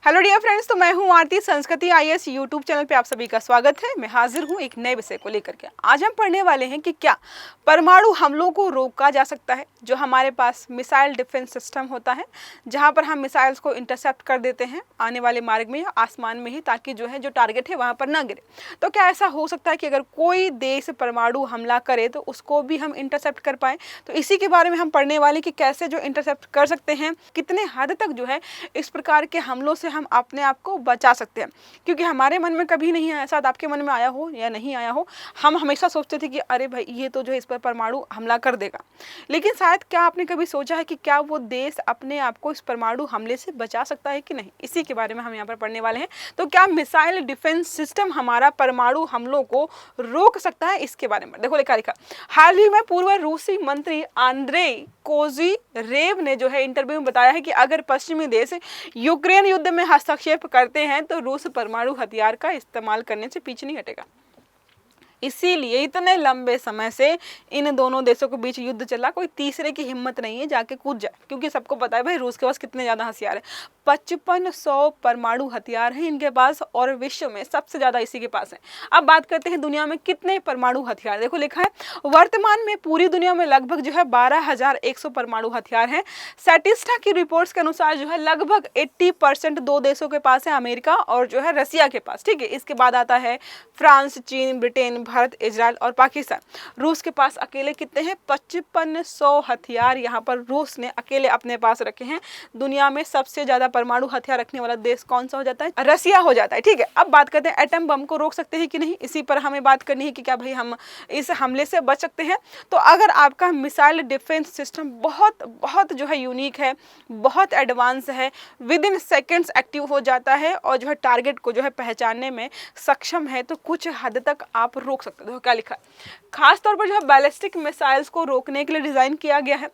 Hello dear friends, तो मैं हूं आरती। संस्कृति आईएएस यूट्यूब चैनल पे आप सभी का स्वागत है। मैं हाजिर हूं एक नए विषय को लेकर के। आज हम पढ़ने वाले हैं कि क्या परमाणु हमलों को रोका जा सकता है। जो हमारे पास मिसाइल डिफेंस सिस्टम होता है, जहां पर हम मिसाइल्स को इंटरसेप्ट कर देते हैं आने वाले मार्ग में या आसमान में ही, ताकि जो टारगेट है वहां पर ना गिरे। तो क्या ऐसा हो सकता है कि अगर कोई देश परमाणु हमला करे तो उसको भी हम इंटरसेप्ट कर पाए? तो इसी के बारे में हम पढ़ने वाले कि कैसे इंटरसेप्ट कर सकते हैं, कितने हद तक इस प्रकार के हमलों से हम अपने आप को बचा सकते हैं। क्योंकि हमारे मन में कभी नहीं आया, शायद आपके मन में आया हो या नहीं आया हो, हम हमेशा सोचते थे कि अरे भाई ये तो इस पर परमाणु हमला कर देगा। लेकिन शायद क्या आपने कभी सोचा है कि क्या वो देश अपने आप को इस परमाणु हमले से बचा सकता है कि नहीं? इसी के बारे में हम यहाँ पर पढ़ने वाले हैं। तो क्या मिसाइल डिफेंस सिस्टम हमारा परमाणु हमलों को रोक सकता है, इसके बारे में देखो लिखा। हाल ही में पूर्व रूसी मंत्री आंद्रे कोज़िरेव ने इंटरव्यू में बताया है कि अगर पश्चिमी देश यूक्रेन युद्ध में हस्तक्षेप करते हैं तो रूस परमाणु हथियार का इस्तेमाल करने से पीछे नहीं हटेगा। इसीलिए इतने लंबे समय से इन दोनों देशों के बीच युद्ध चला, कोई तीसरे की हिम्मत नहीं है जाके कूद जाए, क्योंकि सबको पता है भाई रूस के पास कितने ज्यादा हथियार है। 5500 परमाणु हथियार हैं इनके पास, और विश्व में सबसे ज्यादा इसी के पास है। अब बात करते हैं दुनिया में कितने परमाणु हथियार। देखो लिखा है वर्तमान में पूरी दुनिया में लगभग 12,100 परमाणु हथियार हैं। सैटिस्टा की रिपोर्ट्स के अनुसार लगभग 80% दो देशों के पास है, अमेरिका और रसिया के पास। ठीक है, इसके बाद आता है फ्रांस, चीन, ब्रिटेन, भारत, इजराइल और पाकिस्तान। रूस के पास अकेले कितने हैं? 5500 हथियार यहाँ पर रूस ने अकेले अपने पास रखे हैं। दुनिया में सबसे ज्यादा परमाणु हथियार रखने वाला देश कौन सा हो जाता है? रसिया हो जाता है। ठीक है, अब बात करते हैं एटम बम को रोक सकते हैं कि नहीं। इसी पर हमें बात करनी है कि क्या भाई हम इस हमले से बच सकते हैं। तो अगर आपका मिसाइल डिफेंस सिस्टम बहुत बहुत यूनिक है, बहुत एडवांस है, विद इन सेकेंड्स एक्टिव हो जाता है और टारगेट को पहचानने में सक्षम है, तो कुछ हद तक आप रोक सकते हो। क्या लिखा है? खास तौर पर बैलिस्टिक मिसाइल्स को रोकने के लिए डिजाइन किया गया है।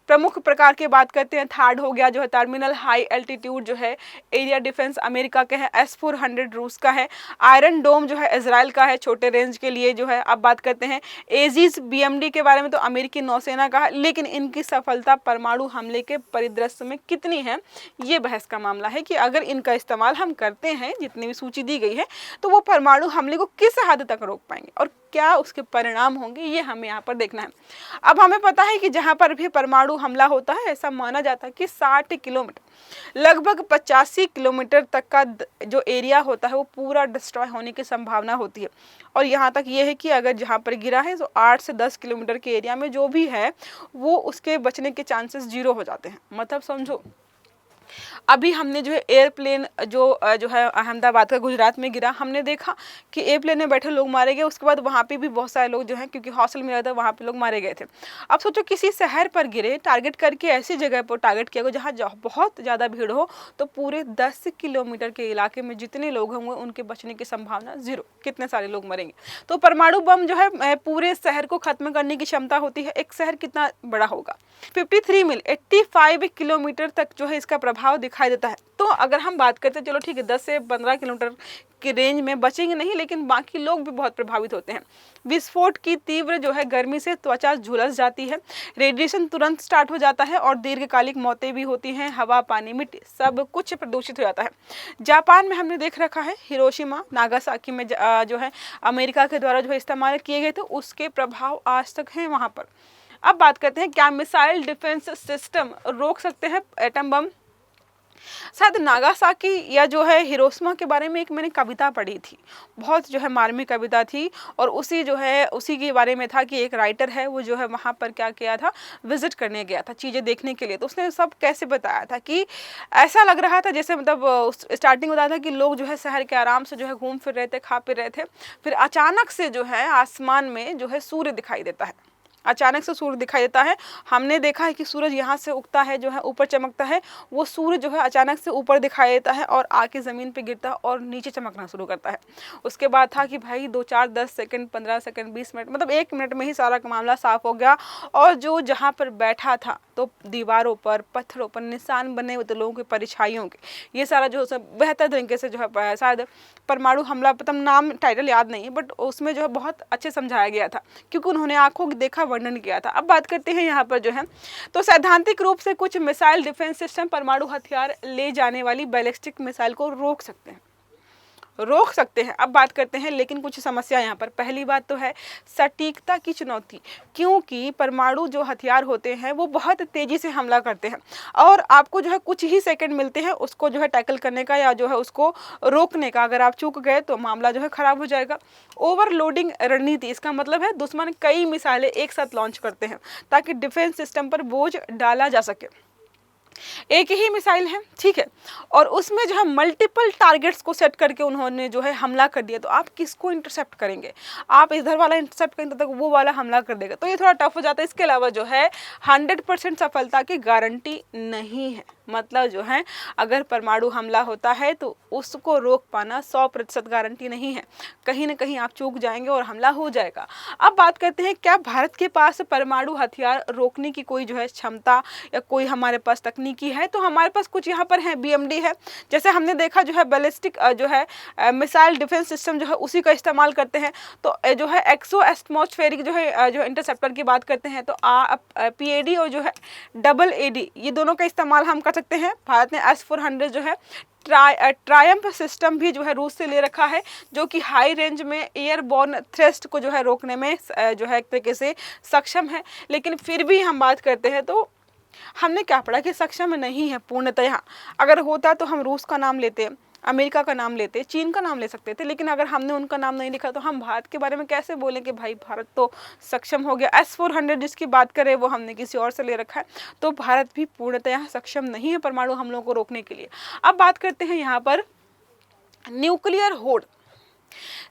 प्रमुख प्रकार की बात करते हैं, थर्ड हो गया terminal high altitude area defence America के है, S-400 रूस का है, आयरन डोम इजराइल का है छोटे रेंज के लिए अब बात करते हैं एजिस BMD के बारे में, तो अमेरिकी नौसेना का है। लेकिन इनकी सफलता परमाणु हमले के परिदृश्य में कितनी है, ये बहस का मामला है कि अगर इनका इस्तेमाल हम करते हैं, जितनी भी सूची दी गई है, तो वो परमाणु हमले को किस हद तक रोक पाएंगे और क्या उसके परिणाम होंगे, ये हमें यहाँ पर देखना है। अब हमें पता है कि जहाँ पर भी परमाणु हमला होता है, ऐसा माना जाता है कि 60 किलोमीटर लगभग 85 किलोमीटर तक का एरिया होता है वो पूरा डिस्ट्रॉय होने की संभावना होती है। और यहाँ तक ये है कि अगर जहाँ पर गिरा है तो 8 से 10 किलोमीटर के एरिया में जो भी है वो उसके बचने के चांसेस 0 हो जाते हैं। मतलब समझो, अभी हमने एयरप्लेन है अहमदाबाद का गुजरात में गिरा, हमने देखा कि एयरप्लेन में बैठे लोग मारे गए। उसके बाद वहाँ पे भी बहुत सारे लोग क्योंकि हॉस्टल में रहते हैं, वहाँ पे लोग मारे गए थे। अब सोचो किसी शहर पर गिरे, टारगेट करके ऐसी जगह पर टारगेट किया गया जहाँ बहुत ज़्यादा भीड़ हो, तो पूरे 10 किलोमीटर के इलाके में जितने लोग होंगे उनके बचने की संभावना 0। कितने सारे लोग मरेंगे। तो परमाणु बम पूरे शहर को खत्म करने की क्षमता होती है। एक शहर कितना बड़ा होगा? 53 मील 85 किलोमीटर तक इसका प्रभाव दिखाई देता है। तो अगर हम बात करते हैं, चलो ठीक है 10 से 15 किलोमीटर की रेंज में बचेंगे नहीं, लेकिन बाकी लोग भी बहुत प्रभावित होते हैं। विस्फोट की तीव्र गर्मी से त्वचा झुलस जाती है, रेडिएशन तुरंत स्टार्ट हो जाता है और दीर्घकालिक मौतें भी होती हैं। हवा, पानी, मिट्टी सब कुछ प्रदूषित हो जाता है। जापान में हमने देख रखा है, हिरोशिमा, नागासाकी में अमेरिका के द्वारा इस्तेमाल किए गए थे, उसके प्रभाव आज तक हैं वहाँ पर। अब बात करते हैं क्या मिसाइल डिफेंस सिस्टम रोक सकते हैं एटम बम। शायद नागासाकी या हिरोशिमा के बारे में एक मैंने कविता पढ़ी थी, बहुत मार्मिक कविता थी, और उसी उसी के बारे में था कि एक राइटर है वो वहाँ पर क्या किया था, विजिट करने गया था चीज़ें देखने के लिए। तो उसने सब कैसे बताया था कि ऐसा लग रहा था जैसे स्टार्टिंग बताया था कि लोग शहर के आराम से घूम फिर रहे थे, खा पी रहे थे। फिर अचानक से आसमान में सूर्य दिखाई देता है, अचानक से सूर्य दिखाई देता है। हमने देखा है कि सूरज यहाँ से उगता है, ऊपर चमकता है, वो सूर्य अचानक से ऊपर दिखाई देता है और आके ज़मीन पे गिरता है और नीचे चमकना शुरू करता है। उसके बाद था कि भाई 2, 4, 10 सेकंड, 15 सेकंड, 20 मिनट, मतलब 1 मिनट में ही सारा मामला साफ हो गया। और जहाँ पर बैठा था तो दीवारों पर, पत्थरों पर निशान बने हुए थे लोगों की परछाइयों के। ये सारा बेहतर तरीके से शायद परमाणु हमला, मतलब नाम टाइटल याद नहीं, बट उसमें बहुत अच्छे समझाया गया था, क्योंकि उन्होंने आंखों देखा वर्णन किया था। अब बात करते हैं यहाँ पर जो है, तो सैद्धांतिक रूप से कुछ मिसाइल डिफेंस सिस्टम परमाणु हथियार ले जाने वाली बैलिस्टिक मिसाइल को रोक सकते हैं। अब बात करते हैं लेकिन कुछ समस्या यहाँ पर। पहली बात तो है सटीकता की चुनौती, क्योंकि परमाणु जो हथियार होते हैं वो बहुत तेजी से हमला करते हैं और आपको जो है कुछ ही सेकंड मिलते हैं उसको जो है टैकल करने का या जो है उसको रोकने का। अगर आप चूक गए तो मामला जो है खराब हो जाएगा। ओवरलोडिंग रणनीति, इसका मतलब है दुश्मन कई मिसाइलें एक साथ लॉन्च करते हैं ताकि डिफेंस सिस्टम पर बोझ डाला जा सके। एक ही मिसाइल है, ठीक है, और उसमें जो है मल्टीपल टारगेट्स को सेट करके उन्होंने जो है हमला कर दिया, तो आप किसको इंटरसेप्ट करेंगे? आप इधर वाला इंटरसेप्ट करेंगे तब तक वो वाला हमला कर देगा, तो ये थोड़ा टफ हो जाता है। इसके अलावा जो है 100% सफलता की गारंटी नहीं है। मतलब जो है अगर परमाणु हमला होता है तो उसको रोक पाना 100% गारंटी नहीं है, कहीं ना कहीं आप चूक जाएंगे और हमला हो जाएगा। अब बात करते हैं क्या भारत के पास परमाणु हथियार रोकने की कोई जो है क्षमता या कोई हमारे पास तकनीकी है? तो हमारे पास कुछ यहाँ पर है, BMD है, जैसे हमने देखा जो है बैलिस्टिक जो है मिसाइल डिफेंस सिस्टम जो है उसी का इस्तेमाल करते हैं। तो जो है एक्सो एटमॉस्फेरिक जो है जो इंटरसेप्टर की बात करते हैं तो PAD और जो है AAD ये दोनों का इस्तेमाल हम कर सकते हैं। भारत ने S-400 जो है ट्रायम्फ सिस्टम भी जो है रूस से ले रखा है, जो कि हाई रेंज में एयरबॉर्न थ्रस्ट को जो है रोकने में जो है एक तरीके से सक्षम है। लेकिन फिर भी हम बात करते हैं तो हमने क्या पढ़ा कि सक्षम नहीं है पूर्णतः। अगर होता तो हम रूस का नाम लेते, अमेरिका का नाम लेते, चीन का नाम ले सकते थे, लेकिन अगर हमने उनका नाम नहीं लिखा तो हम भारत के बारे में कैसे बोलें कि भाई भारत तो सक्षम हो गया। S-400 जिसकी बात करें वो हमने किसी और से ले रखा है, तो भारत भी पूर्णतः सक्षम नहीं है परमाणु हमलों को रोकने के लिए। अब बात करते हैं यहाँ पर न्यूक्लियर होड़।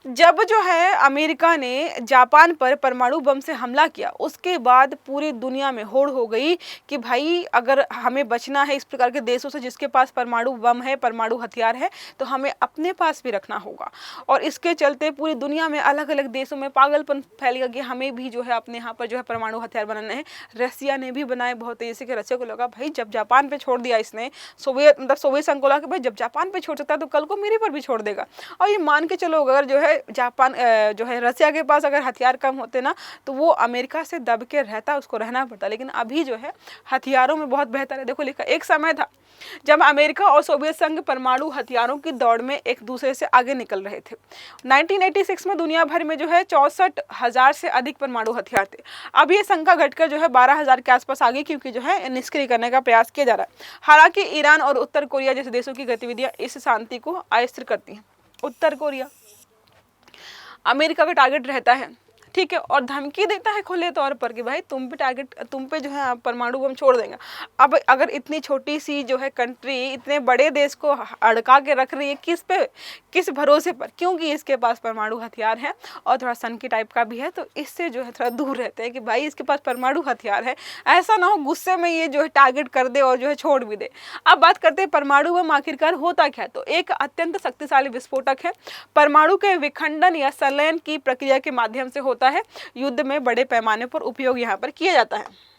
जब जो है अमेरिका ने जापान पर परमाणु बम से हमला किया उसके बाद पूरी दुनिया में होड़ हो गई कि भाई अगर हमें बचना है इस प्रकार के देशों से जिसके पास परमाणु बम है, परमाणु हथियार है, तो हमें अपने पास भी रखना होगा। और इसके चलते पूरी दुनिया में अलग अलग देशों में पागलपन फैल गया कि हमें भी जो है अपने यहाँ पर जो है परमाणु हथियार बनाने हैं। रसिया ने भी बनाए बहुत तेजी से, कि रसिया को लगा भाई जब जापान पे छोड़ दिया इसने, सोवियत संघ को लगा कि भाई जब जापान पे छोड़ सकता है तो कल को मेरे पर भी छोड़ देगा। और ये मान के चलो अगर जो है जापान जो है रसिया के पास अगर हथियार कम होते ना तो वो अमेरिका से दब के रहता, उसको रहना पड़ता। लेकिन अभी जो है हथियारों में बहुत बेहतर है। देखो लिखा, एक समय था जब अमेरिका और सोवियत संघ परमाणु हथियारों की दौड़ में एक दूसरे से आगे निकल रहे थे। 1986 में दुनिया भर में जो है 64,000 से अधिक परमाणु हथियार थे। अब ये संख्या घटकर जो है 12,000 के आसपास आ गई, क्योंकि जो है निष्क्रिय करने का प्रयास किया जा रहा है। हालांकि ईरान और उत्तर कोरिया जैसे देशों की गतिविधियां इस शांति को अस्थिर करती हैं। उत्तर कोरिया अमेरिका का टारगेट रहता है, ठीक है, और धमकी देता है खुले तौर पर कि भाई तुम पे जो है परमाणु बम छोड़ देंगे। अब अगर इतनी छोटी सी जो है कंट्री इतने बड़े देश को अड़का के रख रही है किस भरोसे पर? क्योंकि इसके पास परमाणु हथियार है और थोड़ा सन की टाइप का भी है, तो इससे जो है थोड़ा दूर रहते हैं कि भाई इसके पास परमाणु हथियार है, ऐसा ना हो गुस्से में ये जो है टारगेट कर दे और जो है छोड़ भी दे। अब बात करते हैं परमाणु बम आखिरकार होता क्या है। तो एक अत्यंत शक्तिशाली विस्फोटक है, परमाणु के विखंडन या संलयन की प्रक्रिया के माध्यम से होता है। युद्ध में बड़े पैमाने पर उपयोग यहाँ पर किया जाता है।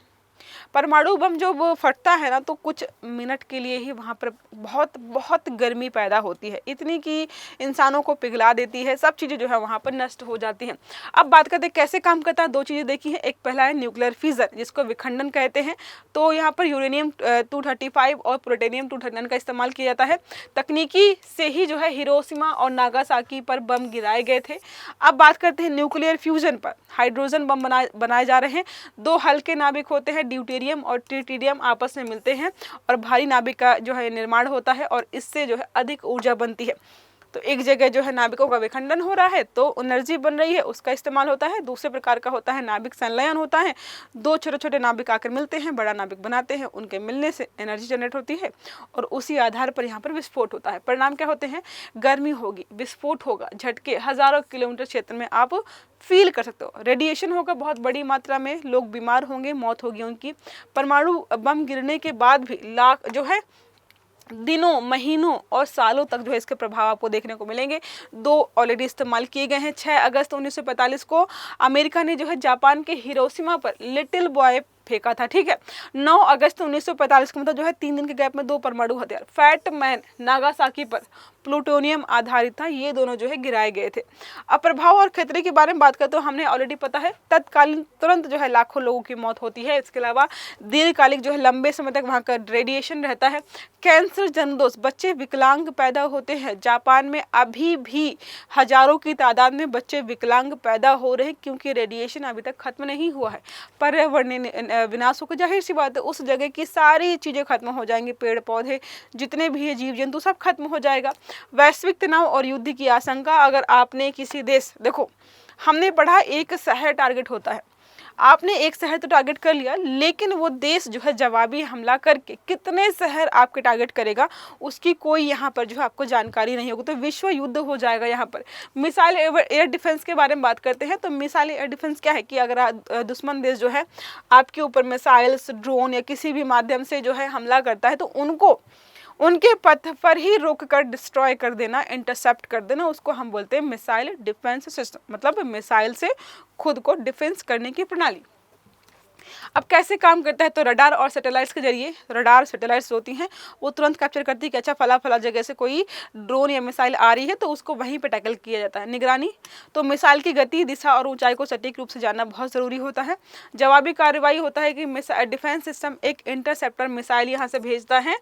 परमाणु बम जब फटता है ना तो कुछ मिनट के लिए ही वहाँ पर बहुत बहुत गर्मी पैदा होती है, इतनी कि इंसानों को पिघला देती है, सब चीज़ें जो है वहाँ पर नष्ट हो जाती हैं। अब बात करते हैं कैसे काम करता है। दो चीज़ें देखी हैं, एक पहला है न्यूक्लियर फिजन जिसको विखंडन कहते हैं। तो यहाँ पर यूरेनियम 235 और प्लूटोनियम 239 का इस्तेमाल किया जाता है। तकनीकी से ही जो है हिरोशिमा और नागासाकी पर बम गिराए गए थे। अब बात करते हैं न्यूक्लियर फ्यूजन पर। हाइड्रोजन बम बनाए जा रहे हैं। दो हल्के नाभिक होते हैं, ड्यूटेरियम और ट्रिटियम आपस में मिलते हैं और भारी नाभिक का जो है निर्माण होता है और इससे जो है अधिक ऊर्जा बनती है। तो एक जगह जो है नाभिकों का विखंडन हो रहा है तो एनर्जी बन रही है, उसका इस्तेमाल होता है। दूसरे प्रकार का होता है नाभिक संलयन होता है। दो छोटे छोटे नाभिक आकर मिलते हैं, बड़ा नाभिक बनाते हैं, उनके मिलने से एनर्जी जनरेट होती है और उसी आधार पर यहाँ पर विस्फोट होता है। परिणाम क्या होते हैं? गर्मी होगी, विस्फोट होगा, झटके हजारों किलोमीटर क्षेत्र में आप फील कर सकते हो। रेडिएशन होगा बहुत बड़ी मात्रा में, लोग बीमार होंगे, मौत होगी उनकी। परमाणु बम गिरने के बाद भी लाख जो है दिनों, महीनों और सालों तक जो है इसके प्रभाव आपको देखने को मिलेंगे। दो ऑलरेडी इस्तेमाल किए गए हैं। 6 अगस्त 1945 को अमेरिका ने जो है जापान के हिरोशिमा पर लिटिल बॉय फेंका था। ठीक है, 9 अगस्त 1945 को, मतलब जो है 3 दिन के गैप में 2 परमाणु हथियार फैट मैन नागासाकी पर प्लूटोनियम आधारित था, ये दोनों जो है गिराए गए थे। अब प्रभाव और खतरे के बारे में बात करते तो हमने ऑलरेडी पता है, तत्कालीन तुरंत जो है लाखों लोगों की मौत होती है। इसके अलावा दीर्घकालिक जो है लंबे समय तक वहाँ का रेडिएशन रहता है। कैंसर, जन्मदोष, बच्चे विकलांग पैदा होते हैं। जापान में अभी भी हजारों की तादाद में बच्चे विकलांग पैदा हो रहे हैं क्योंकि रेडिएशन अभी तक खत्म नहीं हुआ है। पर्यावरणीय विनाश को, जाहिर सी बात है उस जगह की सारी चीज़ें खत्म हो जाएंगी, पेड़ पौधे जितने भी है, जीव जंतु सब खत्म हो जाएगा। वैश्विक तनाव और युद्ध की आशंका, अगर आपने किसी देश, देखो हमने पढ़ा एक शहर टारगेट होता है, आपने एक शहर तो टारगेट कर लिया, लेकिन वो देश जो है जवाबी हमला करके कितने शहर आपके टारगेट करेगा उसकी कोई यहाँ पर जो है आपको जानकारी नहीं होगी, तो विश्व युद्ध हो जाएगा यहाँ पर। मिसाइल एयर डिफेंस के बारे में बात करते हैं तो मिसाइल एयर डिफेंस क्या है कि अगर दुश्मन देश जो है आपके ऊपर मिसाइल्स, ड्रोन या किसी भी माध्यम से जो है हमला करता है तो उनको उनके पथ पर ही रोक कर डिस्ट्रॉय कर देना, इंटरसेप्ट कर देना, उसको हम बोलते हैं मिसाइल डिफेंस सिस्टम, मतलब मिसाइल से खुद को डिफेंस करने की प्रणाली। अब कैसे काम करता है तो रडार और सैटेलाइट्स के जरिए, रडार सैटेलाइट्स होती हैं वो तुरंत कैप्चर करती है कि अच्छा फला फला जगह से कोई ड्रोन या मिसाइल आ रही है, तो उसको वहीं पे टैकल किया जाता है। निगरानी, तो मिसाइल की गति, दिशा और ऊंचाई को सटीक रूप से जानना बहुत ज़रूरी होता है। जवाबी कार्रवाई होता है कि डिफेंस सिस्टम एक इंटरसेप्टर मिसाइल यहाँ से भेजता है,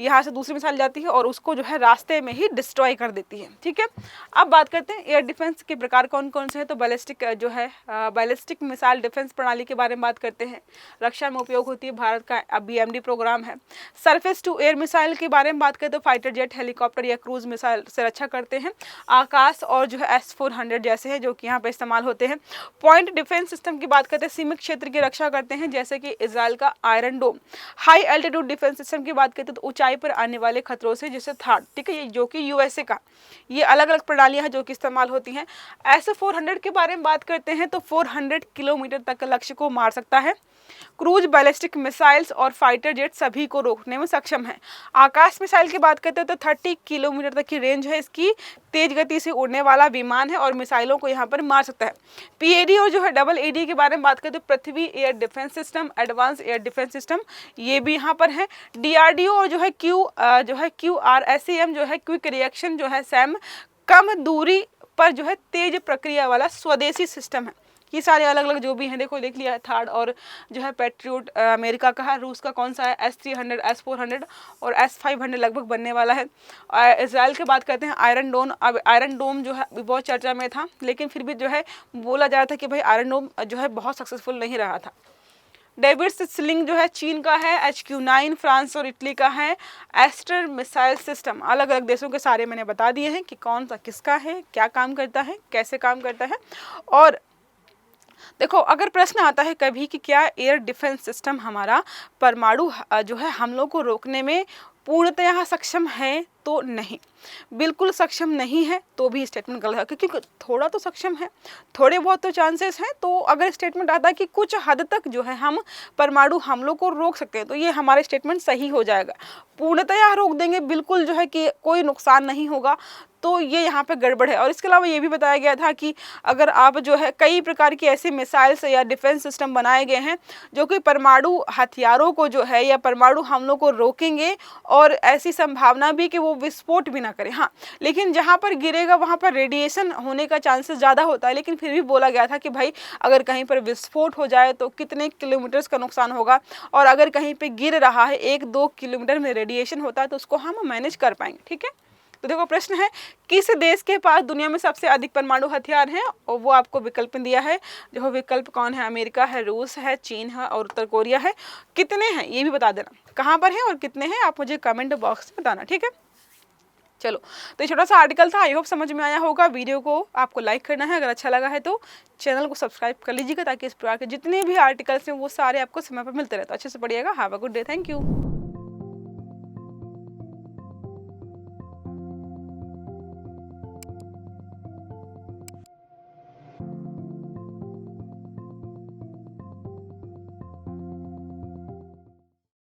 यहाँ से दूसरी मिसाइल जाती है और उसको जो है रास्ते में ही डिस्ट्रॉय कर देती है। ठीक है, अब बात करते हैं एयर डिफेंस के प्रकार कौन कौन से हैं। तो बैलिस्टिक जो है बैलिस्टिक मिसाइल डिफेंस प्रणाली के बारे में बात करते हैं, रक्षा में उपयोग होती है, भारत का BMD प्रोग्राम है। सरफेस टू एयर मिसाइल के बारे में बात करें तो फाइटर जेट, हेलीकॉप्टर या क्रूज मिसाइल से रक्षा करते हैं। आकाश और जो है S-400 जैसे हैं जो कि यहाँ पे इस्तेमाल होते हैं। पॉइंट डिफेंस सिस्टम की बात करते हैं, सीमित क्षेत्र की रक्षा करते हैं जैसे कि इजराइल का आयरन डोम। हाई एल्टीट्यूड डिफेंस सिस्टम की बात करते हैं तो ऊंचाई पर आने वाले खतरों से, जैसे थाड, ठीक है, ये जो कि USA का, ये अलग अलग प्रणालियां हैं जो कि इस्तेमाल होती हैं। S-400 के बारे में बात करते हैं तो 400 किलोमीटर तक लक्ष्य को मार सकता है। क्रूज बैलिस्टिक मिसाइल्स और फाइटर जेट सभी को रोकने में सक्षम है। आकाश मिसाइल की बात करते हैं तो 30 किलोमीटर तक की रेंज है इसकी, तेज गति से उड़ने वाला विमान है और मिसाइलों को यहाँ पर मार सकता है। PAD और जो है EED के बारे में बात करते हैं तो Prithvi air defence system, advance air defence system, ये भी यहाँ पर है। DRDO और जो है QRSAM जो है क्विक रिएक्शन जो है SAM, कम दूरी पर जो है तेज प्रक्रिया वाला स्वदेशी सिस्टम है। ये सारे अलग अलग जो भी हैं, देखो देख लिया है, थार्ड और जो है पैट्रियोट अमेरिका का है, रूस का कौन सा है S-300, S-400 और S-500 लगभग बनने वाला है। इजराइल की बात करते हैं आयरन डोम। अब आयरन डोम जो है बहुत चर्चा में था, लेकिन फिर भी जो है बोला जा रहा था कि भाई आयरन डोम जो है बहुत सक्सेसफुल नहीं रहा था। डेविड स्लिंग जो है चीन का है, HQ-9 फ्रांस और इटली का है। एस्टर मिसाइल सिस्टम अलग अलग देशों के सारे मैंने बता दिए हैं कि कौन सा किसका है, क्या काम करता है, कैसे काम करता है। और देखो अगर प्रश्न आता है कभी कि क्या एयर डिफेंस सिस्टम हमारा परमाणु जो है हमलों को रोकने में पूर्णतः सक्षम है, तो नहीं, बिल्कुल सक्षम नहीं है, तो भी स्टेटमेंट गलत है, क्योंकि थोड़ा तो सक्षम है, थोड़े बहुत तो चांसेस हैं। तो अगर स्टेटमेंट आता है कि कुछ हद तक जो है हम परमाणु हमलों को रोक सकते हैं, तो ये हमारा स्टेटमेंट सही हो जाएगा। पूर्णतः रोक देंगे बिल्कुल जो है कि कोई नुकसान नहीं होगा, तो ये यहाँ पे गड़बड़ है। और इसके अलावा ये भी बताया गया था कि अगर आप जो है कई प्रकार की ऐसे मिसाइल्स या डिफेंस सिस्टम बनाए गए हैं जो कि परमाणु हथियारों को जो है या परमाणु हमलों को रोकेंगे, और ऐसी संभावना भी कि वो विस्फोट भी ना करे। हाँ, लेकिन जहाँ पर गिरेगा वहाँ पर रेडिएशन होने का चांसेस ज़्यादा होता है, लेकिन फिर भी बोला गया था कि भाई अगर कहीं पर विस्फोट हो जाए तो कितने किलोमीटर्स का नुकसान होगा, और अगर कहीं पर गिर रहा है 1-2 किलोमीटर में रेडिएशन होता है तो उसको हम मैनेज कर पाएंगे। ठीक है, तो देखो प्रश्न है किस देश के पास दुनिया में सबसे अधिक परमाणु हथियार हैं, और वो आपको विकल्प दिया है। जो विकल्प कौन है, अमेरिका है, रूस है, चीन है और उत्तर कोरिया है। कितने हैं ये भी बता देना, कहाँ पर है और कितने हैं आप मुझे कमेंट बॉक्स में बताना। ठीक है, चलो तो ये छोटा सा आर्टिकल था, आई होप समझ में आया होगा। वीडियो को आपको लाइक करना है, अगर अच्छा लगा है तो चैनल को सब्सक्राइब कर लीजिएगा ताकि इस प्रकार के जितने भी आर्टिकल्स हैं वो सारे आपको समय पर मिलते रहते। अच्छे से पढ़िएगा। Have a good day, thank you.